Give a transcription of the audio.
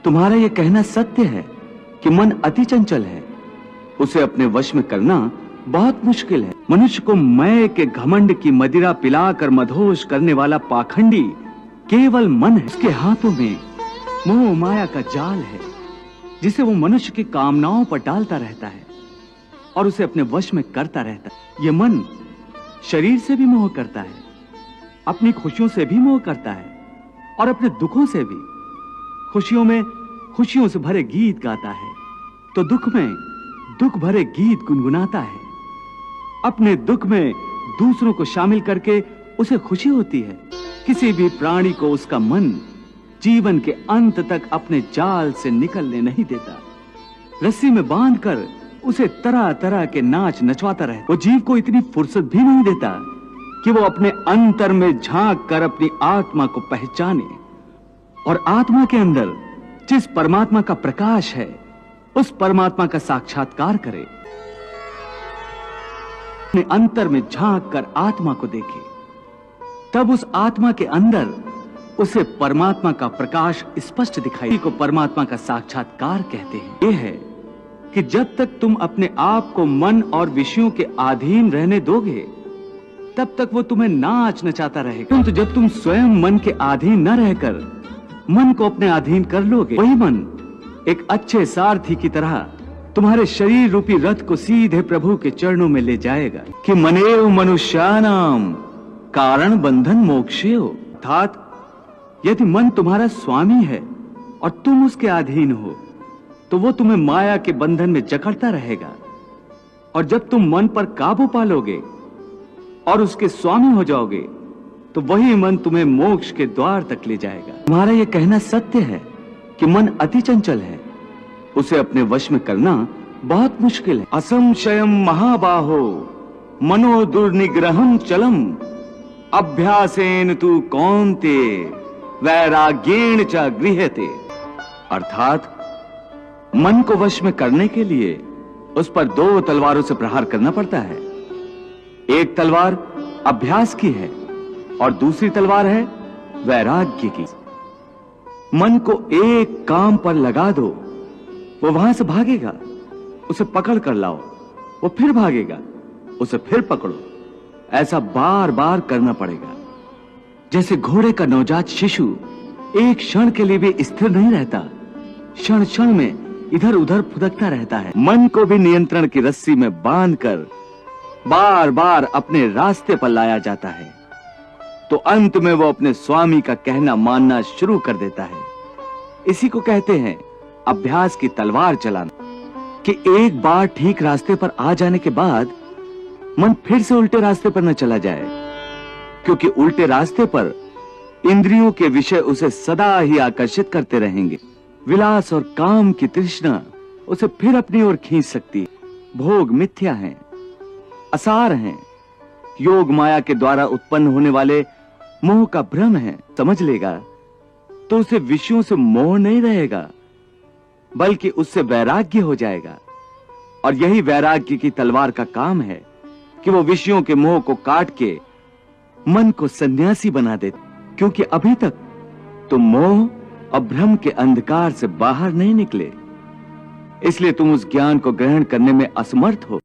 तुम्हारा यह कहना सत्य है कि मन अति चंचल है, उसे अपने वश में करना बहुत मुश्किल है। मनुष्य को मैं के घमंड की मदिरा पिलाकर मदहोश करने वाला पाखंडी केवल मन है। उसके हाथों में मोह माया का जाल है, जिसे वो मनुष्य की कामनाओं पर डालता रहता है और उसे अपने वश में करता रहता है। ये मन शरीर से भी मोह करता है, अपनी खुशियों से भी मोह करता है और अपने दुखों से भी। खुशियों में खुशियों से भरे गीत गाता है तो दुख में दुख भरे गीत गुनगुनाता है। अपने दुख में दूसरों को शामिल करके उसे खुशी होती है। किसी भी प्राणी को उसका मन जीवन के अंत तक अपने जाल से निकलने नहीं देता। रस्सी में बांधकर उसे तरह तरह के नाच नचवाता रहे। वो जीव को इतनी फुर्सत भी नहीं देता कि वो अपने अंतर में झांक कर अपनी आत्मा को पहचाने और आत्मा के अंदर जिस परमात्मा का प्रकाश है उस परमात्मा का साक्षात्कार करे। अपने अंतर में झांक कर आत्मा को देखे, तब उस आत्मा के अंदर उसे परमात्मा का प्रकाश स्पष्ट दिखाई को परमात्मा का साक्षात्कार कहते हैं। यह है कि जब तक तुम अपने आप को मन और विषयों के अधीन रहने दोगे तब तक वो तुम्हें नाच नचाता रहेगा। किंतु जब तुम स्वयं मन के अधीन न रहकर मन को अपने अधीन कर लोगे, वही मन एक अच्छे सारथी की तरह तुम्हारे शरीर रूपी रथ को सीधे प्रभु के चरणों में ले जाएगा। कि मनेव मनुष्यानाम कारण बंधन मोक्षेयो। अर्थात यदि मन तुम्हारा स्वामी है और तुम उसके अधीन हो तो वो तुम्हें माया के बंधन में जकड़ता रहेगा, और जब तुम मन पर काबू पालोगे और उसके स्वामी हो जाओगे तो वही मन तुम्हें मोक्ष के द्वार तक ले जाएगा। तुम्हारा यह कहना सत्य है कि मन अति चंचल है, उसे अपने वश में करना बहुत मुश्किल है। असंशयम महाबाहो मनो दुर्निग्रहम चलम अभ्यासेन तु कौन्ते वैराग्येण च गृह्यते। अर्थात मन को वश में करने के लिए उस पर दो तलवारों से प्रहार करना पड़ता है। एक तलवार अभ्यास की है और दूसरी तलवार है वैराग्य की। मन को एक काम पर लगा दो, वो वहां से भागेगा, उसे पकड़ कर लाओ, वो फिर भागेगा, उसे फिर पकड़ो। ऐसा बार बार करना पड़ेगा। जैसे घोड़े का नवजात शिशु एक क्षण के लिए भी स्थिर नहीं रहता, क्षण क्षण में इधर उधर फुदकता रहता है। मन को भी नियंत्रण की रस्सी में बांधकर बार बार अपने रास्ते पर लाया जाता है तो अंत में वो अपने स्वामी का कहना मानना शुरू कर देता है। इसी को कहते हैं अभ्यास की तलवार चलाना। कि एक बार ठीक रास्ते पर आ जाने के बाद मन फिर से उल्टे रास्ते पर न चला जाए, क्योंकि उल्टे रास्ते पर इंद्रियों के विषय उसे सदा ही आकर्षित करते रहेंगे। विलास और काम की तृष्णा उसे फिर अपनी ओर खींच सकती है। भोग मिथ्या हैं, असार हैं, योग माया के द्वारा उत्पन्न होने वाले मोह का भ्रम है। समझ लेगा तो उसे विषयों से मोह नहीं रहेगा, बल्कि उससे वैराग्य हो जाएगा। और यही वैराग्य की तलवार का काम है कि वो विषयों के मोह को काट के मन को सन्यासी बना दे। क्योंकि अभी तक तुम मोह और भ्रम के अंधकार से बाहर नहीं निकले, इसलिए तुम उस ज्ञान को ग्रहण करने में असमर्थ हो।